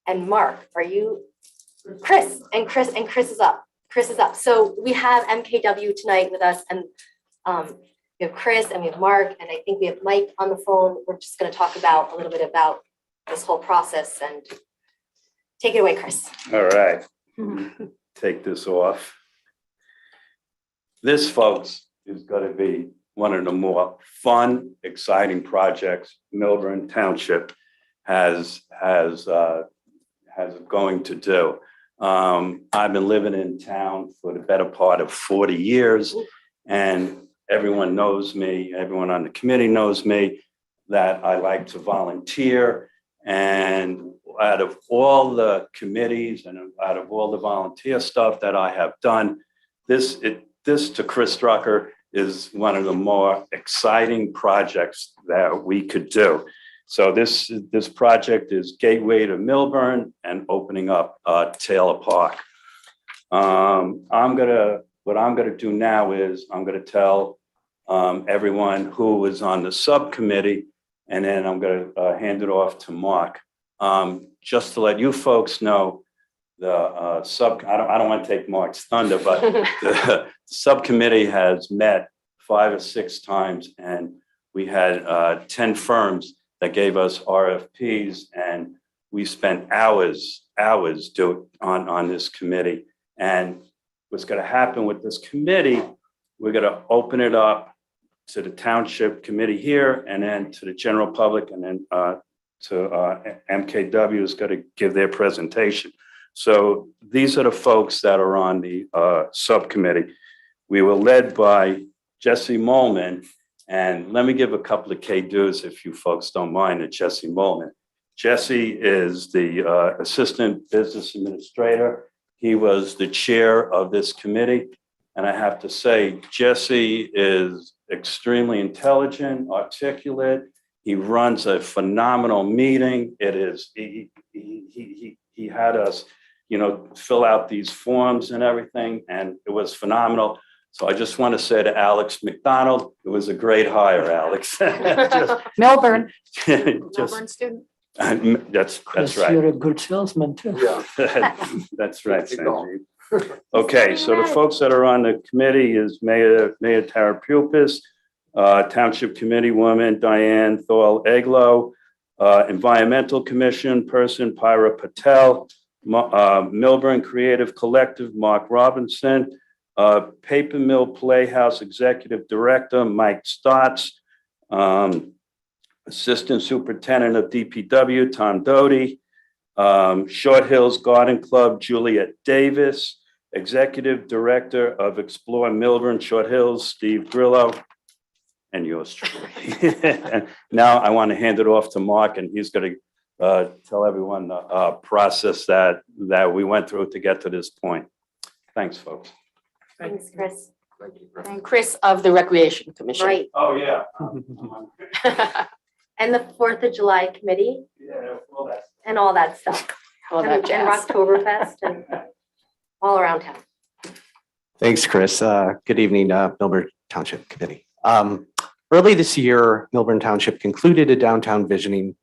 and Mark. Are you Chris? And Chris is up. Chris is up. So we have MKW tonight with us, and we have Chris and we have Mark, and I think we have Mike on the phone. We're just going to talk about a little bit about this whole process, and take it away, Chris. All right. Take this off. This, folks, is going to be one of the more fun, exciting projects Milburn Township has going to do. I've been living in town for the better part of 40 years, and everyone knows me, everyone on the committee knows me, that I like to volunteer. And out of all the committees and out of all the volunteer stuff that I have done, this to Chris Drucker is one of the more exciting projects that we could do. So this project is Gateway to Milburn and opening up Taylor Park. What I'm gonna do now is I'm gonna tell everyone who is on the subcommittee, and then I'm gonna hand it off to Mark. Just to let you folks know, the I don't want to take Mark's thunder, but the subcommittee has met 5 or 6 times, and we had 10 firms that gave us RFPs, and we spent hours on this committee. And what's going to happen with this committee, we're going to open it up to the township committee here, and then to the general public, and then to MKW is going to give their presentation. So these are the folks that are on the subcommittee. We were led by Jesse Molman, and let me give a couple of K-dos if you folks don't mind, to Jesse Molman. Jesse is the assistant business administrator. He was the chair of this committee. And I have to say, Jesse is extremely intelligent, articulate. He runs a phenomenal meeting. It is, he had us, fill out these forms and everything, and it was phenomenal. So I just want to say to Alex McDonald, it was a great hire, Alex. Melbourne. Melbourne student. That's right. You're a good salesman too. Yeah. That's right, Sanjeev. Okay, so the folks that are on the committee is Mayor Tara Pupis, Township Committee Woman Diane Thorl-Eglow, Environmental Commission Person Pyra Patel, Milburn Creative Collective Mark Robinson, Paper Mill Playhouse Executive Director Mike Stotts, Assistant Superintendent of DPW Tom Doty, Short Hills Garden Club Juliet Davis, Executive Director of Explore Milburn Short Hills Steve Grillo, and yours truly. Now I want to hand it off to Mark, and he's going to tell everyone the process that we went through to get to this point. Thanks, folks. Thanks, Chris. And Chris of the Recreation Commission. Right. Oh, yeah. And the 4th of July committee. Yeah, well, that's. And all that stuff. All that And jazz. Rocktoberfest and all around town. Thanks, Chris. Good evening, Milburn Township Committee. Early this year, Milburn Township concluded a downtown visioning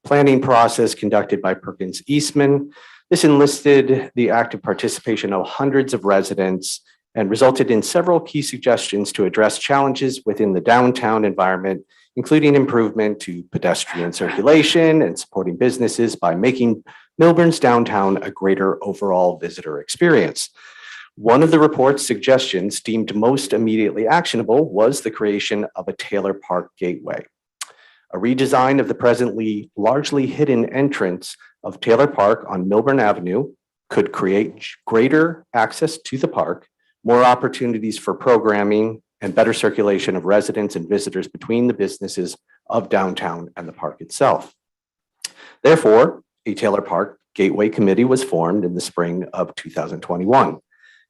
planning process conducted by Perkins Eastman. This enlisted the active participation of hundreds of residents and resulted in several key suggestions to address challenges within the downtown environment, including improvement to pedestrian circulation and supporting businesses by making Milburn's downtown a greater overall visitor experience. One of the report's suggestions deemed most immediately actionable was the creation of a Taylor Park Gateway. A redesign of the presently largely hidden entrance of Taylor Park on Milburn Avenue could create greater access to the park, more opportunities for programming, and better circulation of residents and visitors between the businesses of downtown and the park itself. Therefore, a Taylor Park Gateway Committee was formed in the spring of 2021.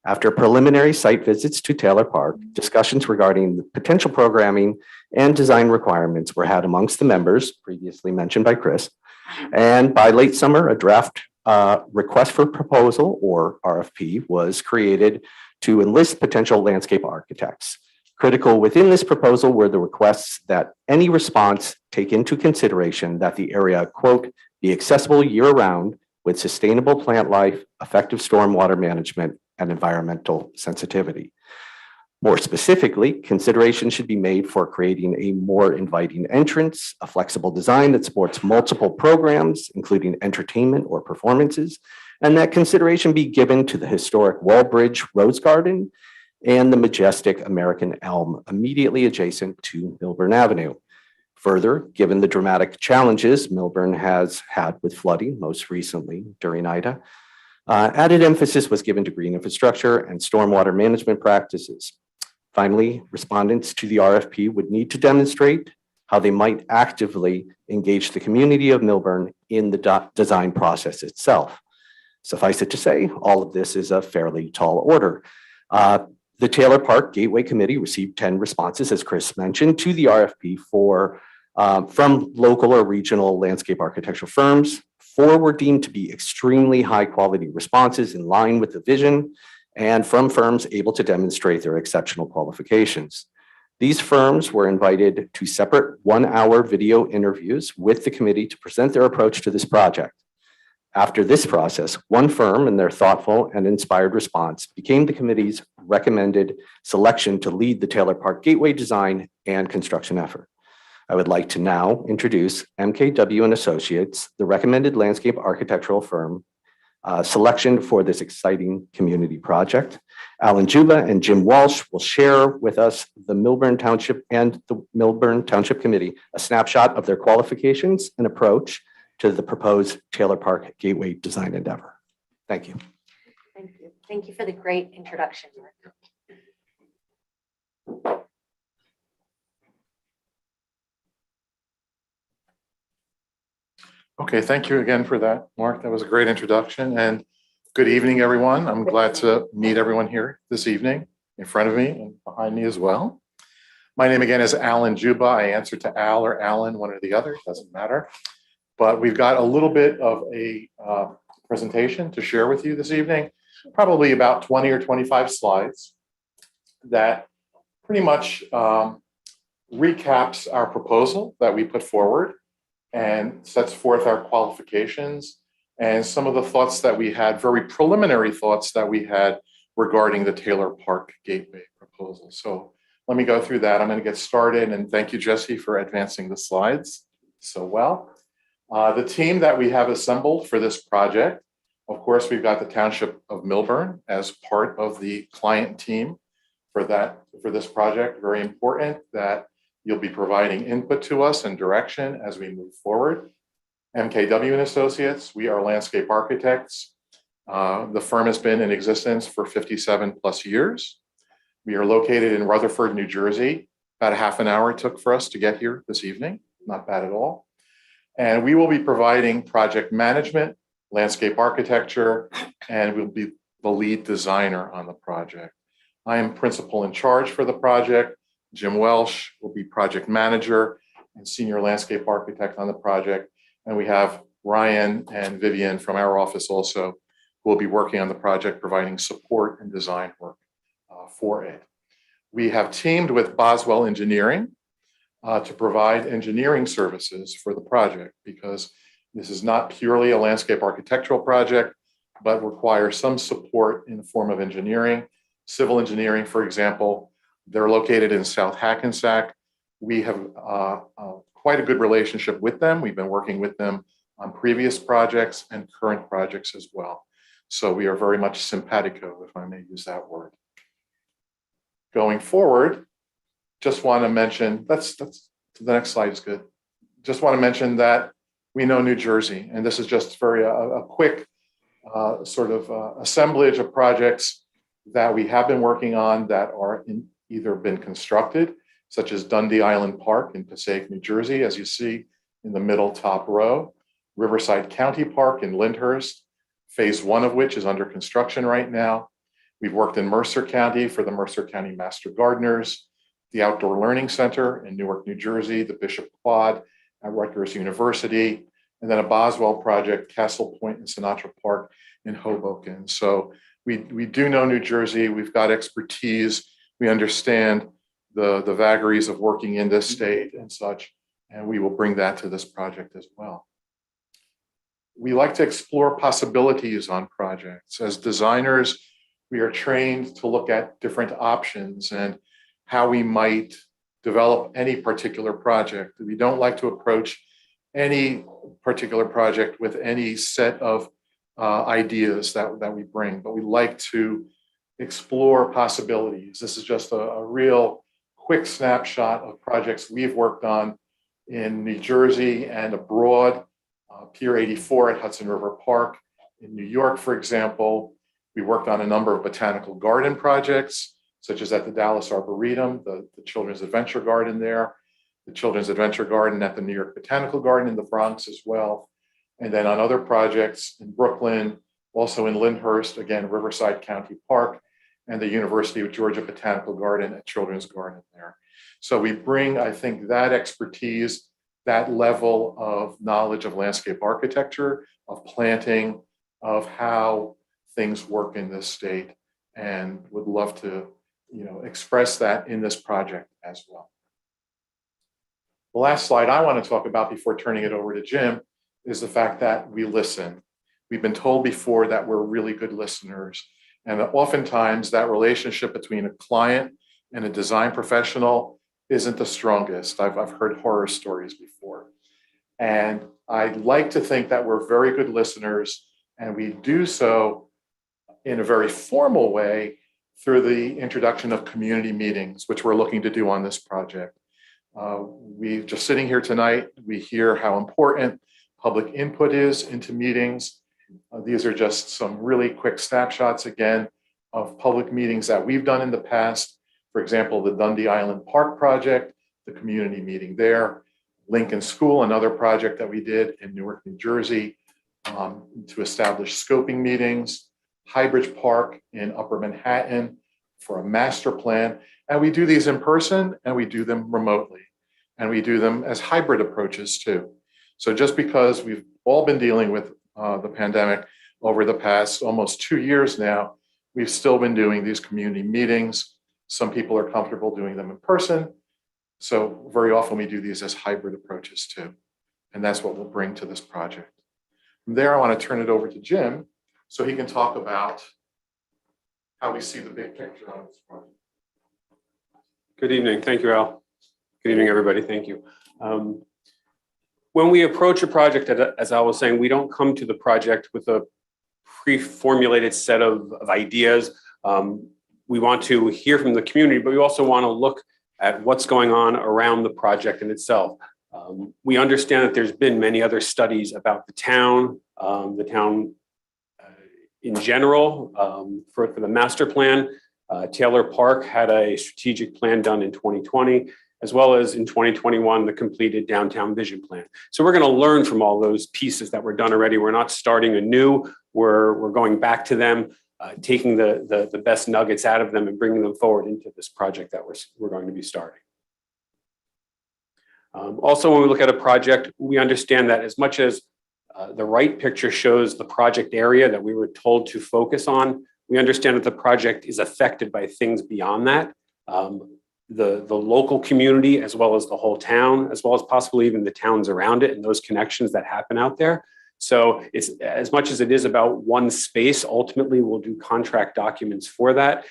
After preliminary site visits to Taylor Park, discussions regarding the potential programming and design requirements were had amongst the members, previously mentioned by Chris. And by late summer, a draft request for proposal, or RFP, was created to enlist potential landscape architects. Critical within this proposal were the requests that any response take into consideration that the area, quote, be accessible year-round with sustainable plant life, effective stormwater management, and environmental sensitivity. More specifically, consideration should be made for creating a more inviting entrance, a flexible design that supports multiple programs, including entertainment or performances, and that consideration be given to the historic Wallbridge Rose Garden and the majestic American elm immediately adjacent to Milburn Avenue. Further, given the dramatic challenges Milburn has had with flooding, most recently during Ida, added emphasis was given to green infrastructure and stormwater management practices. Finally, respondents to the RFP would need to demonstrate how they might actively engage the community of Milburn in the design process itself. Suffice it to say, all of this is a fairly tall order. The Taylor Park Gateway Committee received 10 responses, as Chris mentioned, to the RFP from local or regional landscape architectural firms. 4 were deemed to be extremely high quality responses in line with the vision and from firms able to demonstrate their exceptional qualifications. These firms were invited to separate 1-hour video interviews with the committee to present their approach to this project. After this process, one firm and their thoughtful and inspired response became the committee's recommended selection to lead the Taylor Park Gateway design and construction effort. I would like to now introduce Mkw and Associates, the recommended landscape architectural firm selection for this exciting community project. Alan Juba and Jim Walsh will share with us the Milburn Township and the Milburn Township Committee a snapshot of their qualifications and approach to the proposed Taylor Park Gateway design endeavor. Thank you. Thank you. Thank you for the great introduction, Mark. Okay, thank you again for that, Mark. That was a great introduction, and good evening, everyone. I'm glad to meet everyone here this evening in front of me and behind me as well. My name again is Alan Juba. I answer to Al or Alan, one or the other, doesn't matter. But we've got a little bit of a presentation to share with you this evening, probably about 20 or 25 slides that pretty much recaps our proposal that we put forward and sets forth our qualifications and some of the thoughts that we had, very preliminary thoughts that we had regarding the Taylor Park Gateway proposal. So let me go through that. I'm going to get started, and thank you, Jesse, for advancing the slides so well. The team that we have assembled for this project, of course, we've got the Township of Milburn as part of the client team for this project. Very important that you'll be providing input to us and direction as we move forward. Mkw and Associates, we are landscape architects. The firm has been in existence for 57 plus years. We are located in Rutherford, New Jersey. About a half an hour it took for us to get here this evening. Not bad at all. And we will be providing project management, landscape architecture, and we'll be the lead designer on the project. I am principal in charge for the project. Jim Welsh will be project manager and senior landscape architect on the project. And we have Ryan and Vivian from our office also, who will be working on the project, providing support and design work for it. We have teamed with Boswell Engineering to provide engineering services for the project, because this is not purely a landscape architectural project, but requires some support in the form of engineering. Civil engineering, for example, they're located in South Hackensack. We have quite a good relationship with them. We've been working with them on previous projects and current projects as well. So we are very much simpatico, if I may use that word. Going forward, just want to mention, that's the next slide is good. Just want to mention that we know New Jersey, and this is just very a quick sort of assemblage of projects that we have been working on that are either been constructed, such as Dundee Island Park in Passaic, New Jersey, as you see in the middle top row, Riverside County Park in Lyndhurst, phase 1 of which is under construction right now. We've worked in Mercer County for the Mercer County Master Gardeners, the Outdoor Learning Center in Newark, New Jersey, the Bishop Quad at Rutgers University, and then a Boswell project, Castle Point and Sinatra Park in Hoboken. So we do know New Jersey. We've got expertise. We understand the vagaries of working in this state and such, and we will bring that to this project as well. We like to explore possibilities on projects. As designers, we are trained to look at different options and how we might develop any particular project. We don't like to approach any particular project with any set of ideas that we bring, but we like to explore possibilities. This is just a real quick snapshot of projects we've worked on in New Jersey and abroad. Pier 84 at Hudson River Park in New York, for example. We worked on a number of botanical garden projects, such as at the Dallas Arboretum, the Children's Adventure Garden there, the Children's Adventure Garden at the New York Botanical Garden in the Bronx as well. And then on other projects in Brooklyn, also in Lyndhurst, again, Riverside County Park, and the University of Georgia Botanical Garden at Children's Garden there. So we bring, I think, that expertise, that level of knowledge of landscape architecture, of planting, of how things work in this state, and would love to, express that in this project as well. The last slide I want to talk about before turning it over to Jim is the fact that we listen. We've been told before that we're really good listeners, and that oftentimes that relationship between a client and a design professional isn't the strongest. I've heard horror stories before. And I like to think that we're very good listeners, and we do so in a very formal way through the introduction of community meetings, which we're looking to do on this project. We just sitting here tonight, we hear how important public input is into meetings. These are just some really quick snapshots again of public meetings that we've done in the past. For example, the Dundee Island Park project, the community meeting there, Lincoln School, another project that we did in Newark, New Jersey, to establish scoping meetings, Highbridge Park in Upper Manhattan for a master plan. And we do these in person and we do them remotely. And we do them as hybrid approaches too. So just because we've all been dealing with the pandemic over the past almost 2 years now, we've still been doing these community meetings. Some people are comfortable doing them in person. So very often we do these as hybrid approaches too. And that's what we'll bring to this project. From there, I want to turn it over to Jim so he can talk about how we see the big picture on this project. Good evening. Thank you, Al. Good evening, everybody. Thank you. When we approach a project, as I was saying, we don't come to the project with a pre-formulated set of ideas. We want to hear from the community, but we also want to look at what's going on around the project in itself. We understand that there's been many other studies about the town in general for the master plan. Taylor Park had a strategic plan done in 2020, as well as in 2021, the completed downtown vision plan. So we're going to learn from all those pieces that were done already. We're not starting anew. We're going back to them, taking the best nuggets out of them and bringing them forward into this project that we're going to be starting. Also, when we look at a project, we understand that as much as the right picture shows the project area that we were told to focus on, we understand that the project is affected by things beyond that. The local community, as well as the whole town, as well as possibly even the towns around it and those connections that happen out there. So it's as much as it is about one space, ultimately we'll do contract documents for that.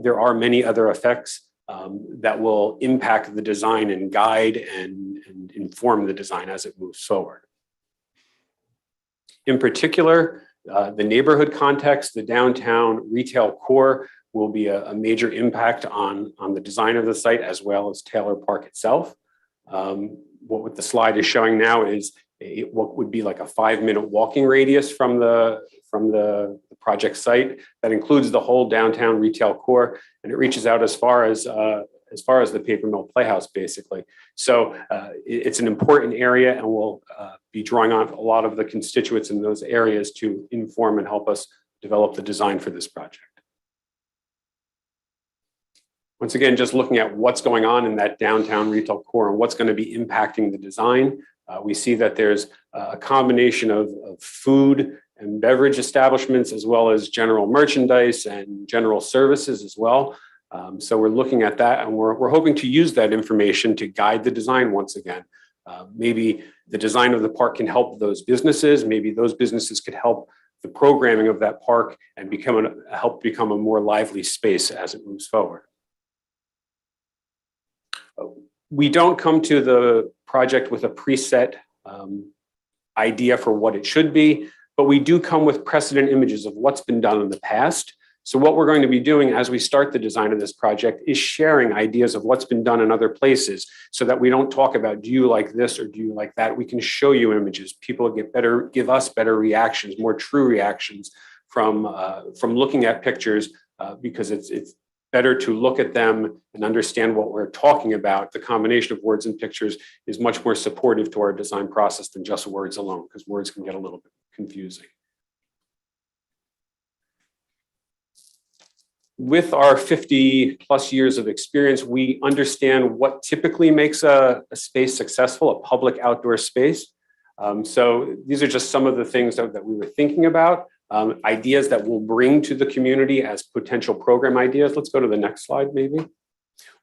There are many other effects that will impact the design and guide and inform the design as it moves forward. In particular, the neighborhood context, the downtown retail core will be a major impact on the design of the site as well as Taylor Park itself. What the slide is showing now is what would be like a 5-minute walking radius from the project site that includes the whole downtown retail core, and it reaches out as far as the Paper Mill Playhouse, basically. So it's an important area, and we'll be drawing on a lot of the constituents in those areas to inform and help us develop the design for this project. Once again, just looking at what's going on in that downtown retail core and what's going to be impacting the design, we see that there's a combination of food and beverage establishments, as well as general merchandise and general services as well. So we're looking at that, and we're hoping to use that information to guide the design once again. Maybe The design of the park can help those businesses. Maybe those businesses could help the programming of that park and help become a more lively space as it moves forward. We don't come to the project with a preset idea for what it should be, but we do come with precedent images of what's been done in the past. So what we're going to be doing as we start the design of this project is sharing ideas of what's been done in other places so that we don't talk about, do you like this or do you like that? We can show you images. People give us better reactions, more true reactions from looking at pictures because it's better to look at them and understand what we're talking about. The combination of words and pictures is much more supportive to our design process than just words alone, because words can get a little bit confusing. With our 50+ years of experience, we understand what typically makes a space successful, a public outdoor space. So these are just some of the things that we were thinking about. Ideas that we'll bring to the community as potential program ideas. Let's go to the next slide, maybe.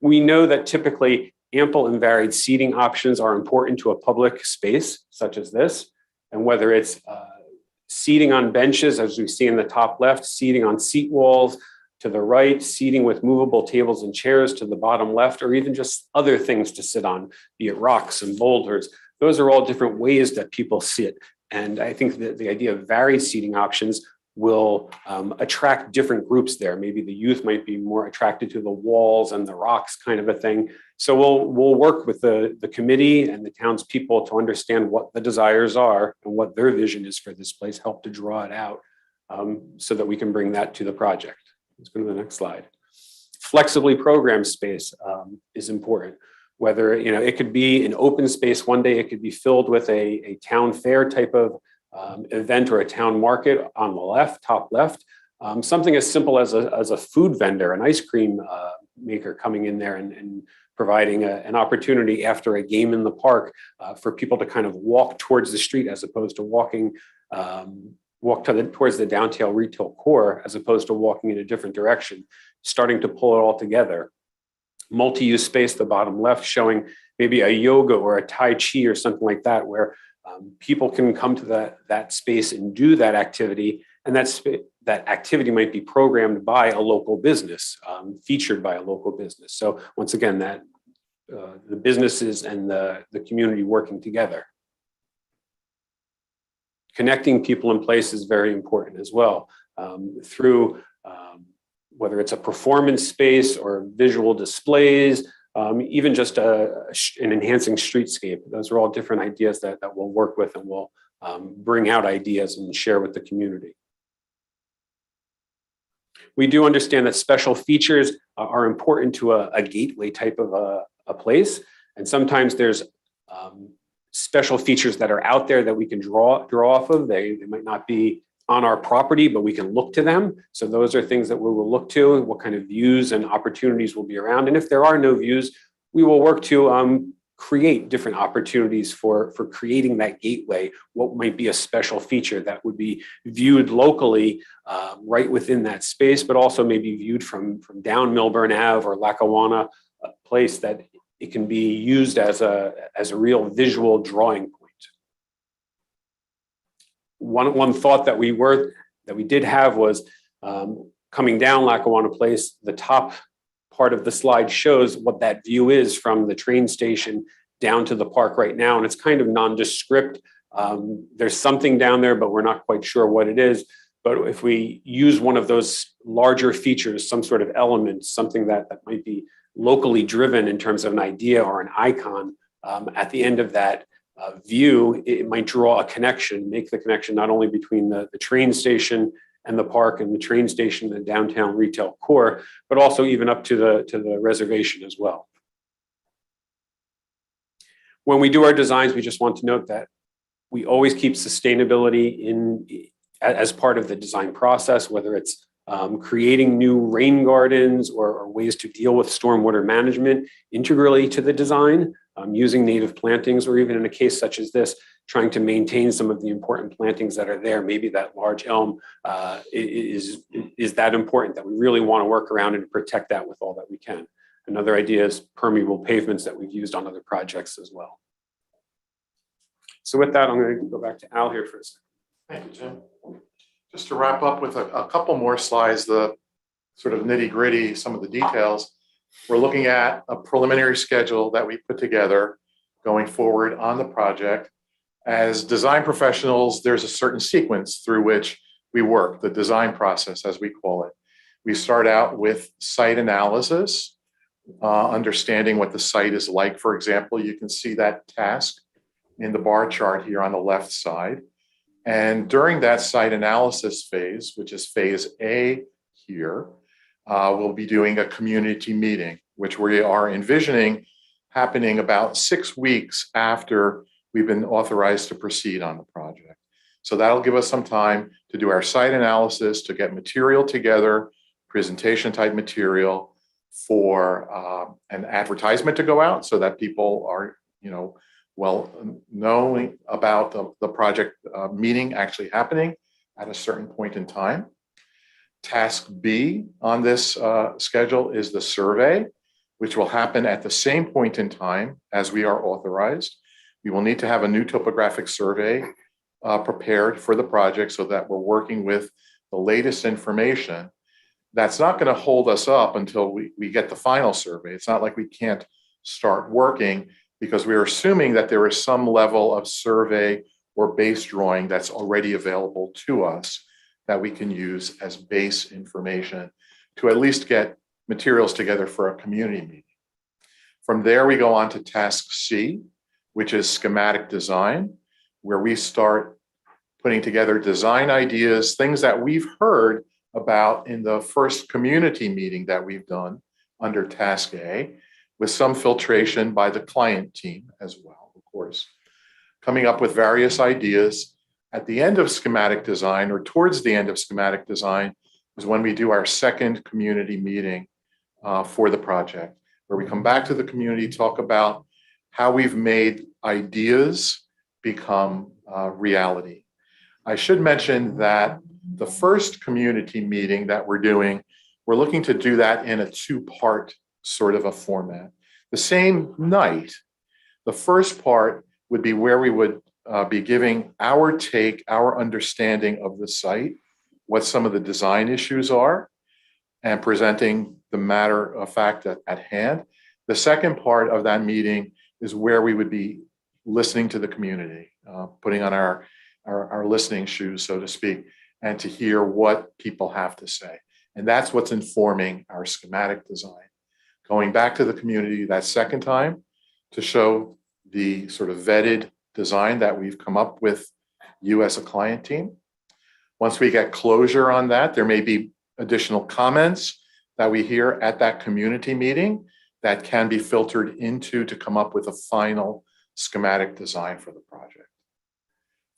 We know that typically ample and varied seating options are important to a public space such as this. And whether it's seating on benches, as we see in the top left, seating on seat walls to the right, seating with movable tables and chairs to the bottom left, or even just other things to sit on, be it rocks and boulders. Those are all different ways that people sit. And I think that the idea of varied seating options will attract different groups there. Maybe the youth might be more attracted to the walls and the rocks kind of a thing. So we'll work with the committee and the townspeople to understand what the desires are and what their vision is for this place, help to draw it out so that we can bring that to the project. Let's go to the next slide. Flexibly programmed space is important. Whether, it could be an open space one day, it could be filled with a town fair type of event or a town market on the left, top left. Something as simple as a food vendor, an ice cream maker coming in there and providing an opportunity after a game in the park for people to kind of walk towards the street as opposed to walk towards the downtown retail core as opposed to walking in a different direction, starting to pull it all together. Multi-use space, the bottom left, showing maybe a yoga or a Tai Chi or something like that, where people can come to that space and do that activity. And that activity might be programmed by a local business, featured by a local business. So once again, that the businesses and the community working together. Connecting people in place is very important as well, through whether it's a performance space or visual displays, even just an enhancing streetscape. Those are all different ideas that we'll work with and we'll bring out ideas and share with the community. We do understand that special features are important to a gateway type of a place. And sometimes there's special features that are out there that we can draw off of. They might not be on our property, but we can look to them. So those are things that we will look to, what kind of views and opportunities will be around. And if there are no views, we will work to create different opportunities for creating that gateway. What might be a special feature that would be viewed locally right within that space, but also maybe viewed from down Milburn Ave or Lackawanna, a place that it can be used as a real visual drawing point. One thought that we did have was coming down Lackawanna Place. The top part of the slide shows what that view is from the train station down to the park right now, and it's kind of nondescript. There's something down there, but we're not quite sure what it is. But if we use one of those larger features, some sort of element, something that might be locally driven in terms of an idea or an icon, at the end of that view, it might draw a connection, make the connection not only between the train station and the park and the train station and the downtown retail core, but also even up to the reservation as well. When we do our designs, we just want to note that we always keep sustainability as part of the design process, whether it's creating new rain gardens or ways to deal with stormwater management integrally to the design, using native plantings, or even in a case such as this, trying to maintain some of the important plantings that are there. Maybe that large elm is that important that we really want to work around and protect that with all that we can. Another idea is permeable pavements that we've used on other projects as well. So with that, I'm going to go back to Al here for a second. Thank you, Jim. Just to wrap up with a couple more slides, the sort of nitty gritty, some of the details. We're looking at a preliminary schedule that we put together going forward on the project. As design professionals, there's a certain sequence through which we work, the design process, as we call it. We start out with site analysis, understanding what the site is like. For example, you can see that task in the bar chart here on the left side. And during that site analysis phase, which is phase A here, we'll be doing a community meeting, which we are envisioning happening about 6 weeks after we've been authorized to proceed on the project. So that'll give us some time to do our site analysis, to get material together, presentation type material for an advertisement to go out so that people are, well knowing about the project meeting actually happening at a certain point in time. Task B on this schedule is the survey, which will happen at the same point in time as we are authorized. We will need to have a new topographic survey prepared for the project so that we're working with the latest information. That's not going to hold us up until we get the final survey. It's not like we can't start working because we're assuming that there is some level of survey or base drawing that's already available to us that we can use as base information to at least get materials together for a community meeting. From there, we go on to task C, which is schematic design, where we start putting together design ideas, things that we've heard about in the first community meeting that we've done under task A, with some filtration by the client team as well, of course. Coming up with various ideas. At the end of schematic design, or towards the end of schematic design, is when we do our second community meeting for the project, where we come back to the community, talk about how we've made ideas become reality. I should mention that the first community meeting that we're doing, we're looking to do that in a two-part sort of a format. The same night, the first part would be where we would be giving our take, our understanding of the site, what some of the design issues are, and presenting the matter of fact at hand. The second part of that meeting is where we would be listening to the community, putting on our listening shoes, so to speak, and to hear what people have to say. And that's what's informing our schematic design. Going back to the community that second time to show the sort of vetted design that we've come up with, you as a client team. Once we get closure on that, there may be additional comments that we hear at that community meeting that can be filtered into to come up with a final schematic design for the project.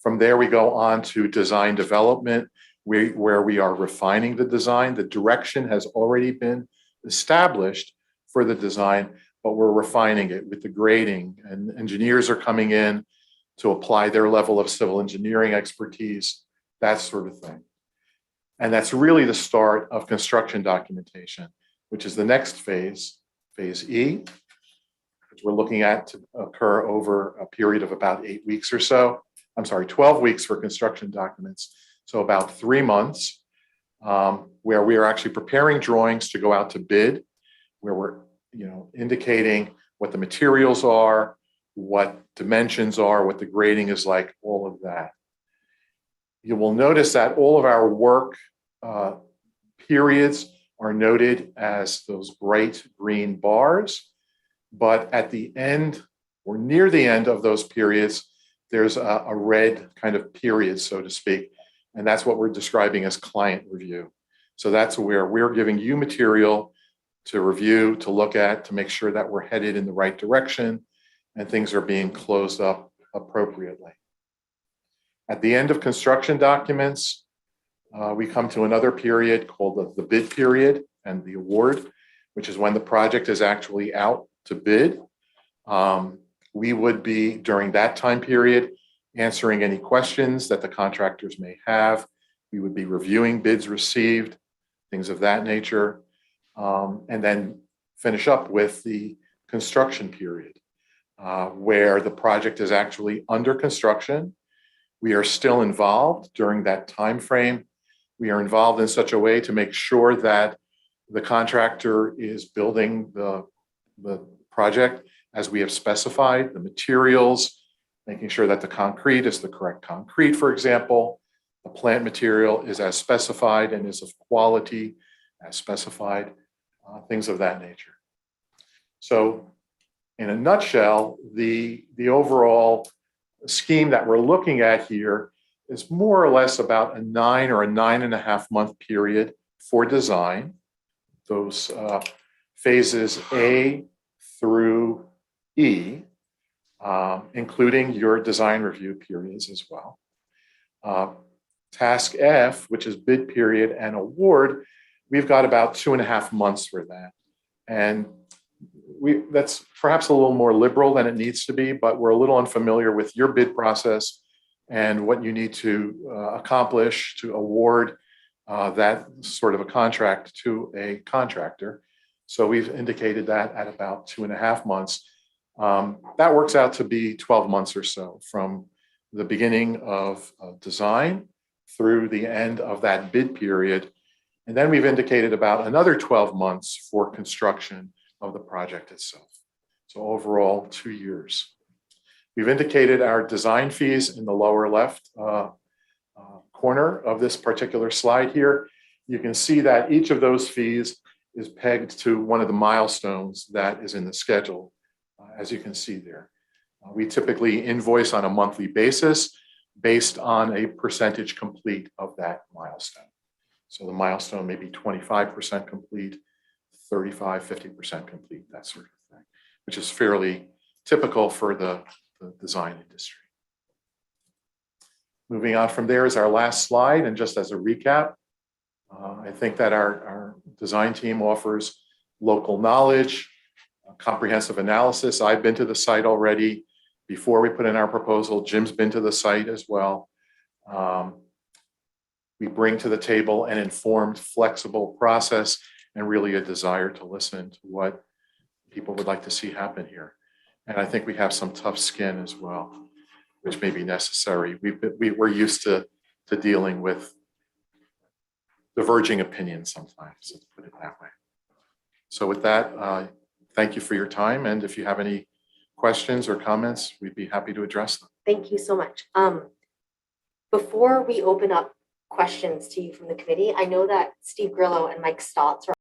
From there, we go on to design development, where we are refining the design. The direction has already been established for the design, but we're refining it with the grading, and engineers are coming in to apply their level of civil engineering expertise, that sort of thing. And that's really the start of construction documentation, which is the next phase, phase E, which we're looking at to occur over a period of about 8 weeks or so. 12 weeks for construction documents. So about 3 months, where we are actually preparing drawings to go out to bid, where we're indicating what the materials are, what dimensions are, what the grading is like, all of that. You will notice that all of our work periods are noted as those bright green bars, but at the end or near the end of those periods, there's a red kind of period, so to speak, and that's what we're describing as client review. So that's where we're giving you material to review, to look at, to make sure that we're headed in the right direction and things are being closed up appropriately. At the end of construction documents, we come to another period called the bid period and the award, which is when the project is actually out to bid. We would be, during that time period, answering any questions that the contractors may have. We would be reviewing bids received, things of that nature, and then finish up with the construction period. where the project is actually under construction. We are still involved during that time frame. We are involved in such a way to make sure that the contractor is building the project as we have specified, the materials, making sure that the concrete is the correct concrete, for example. The plant material is as specified and is of quality as specified, things of that nature. So in a nutshell, the overall scheme that we're looking at here is more or less about a 9 or a 9.5 month period for design. Those phases A through E, including your design review periods as well. Task F, which is bid period and award, we've got about 2.5 months for that. And that's perhaps a little more liberal than it needs to be, but we're a little unfamiliar with your bid process and what you need to accomplish to award that sort of a contract to a contractor. So we've indicated that at about 2.5 months. That works out to be 12 months or so from the beginning of design through the end of that bid period. And then we've indicated about another 12 months for construction of the project itself. So overall, 2 years. We've indicated our design fees in the lower left corner of this particular slide here. You can see that each of those fees is pegged to one of the milestones that is in the schedule, as you can see there. We typically invoice on a monthly basis based on a percentage complete of that milestone. So the milestone may be 25% complete, 35, 50% complete, that sort of thing, which is fairly typical for the design industry. Moving on from there is our last slide, and just as a recap, I think that our design team offers local knowledge, comprehensive analysis. I've been to the site already before we put in our proposal. Jim's been to the site as well. We bring to the table an informed, flexible process and really a desire to listen to what people would like to see happen here. And I think we have some tough skin as well, which may be necessary. We're used to dealing with diverging opinions sometimes, let's put it that way. So with that, thank you for your time. And if you have any questions or comments, we'd be happy to address them. Thank you so much. Before we open up questions to you from the committee, I know that Steve Grillo and Mike Stotts are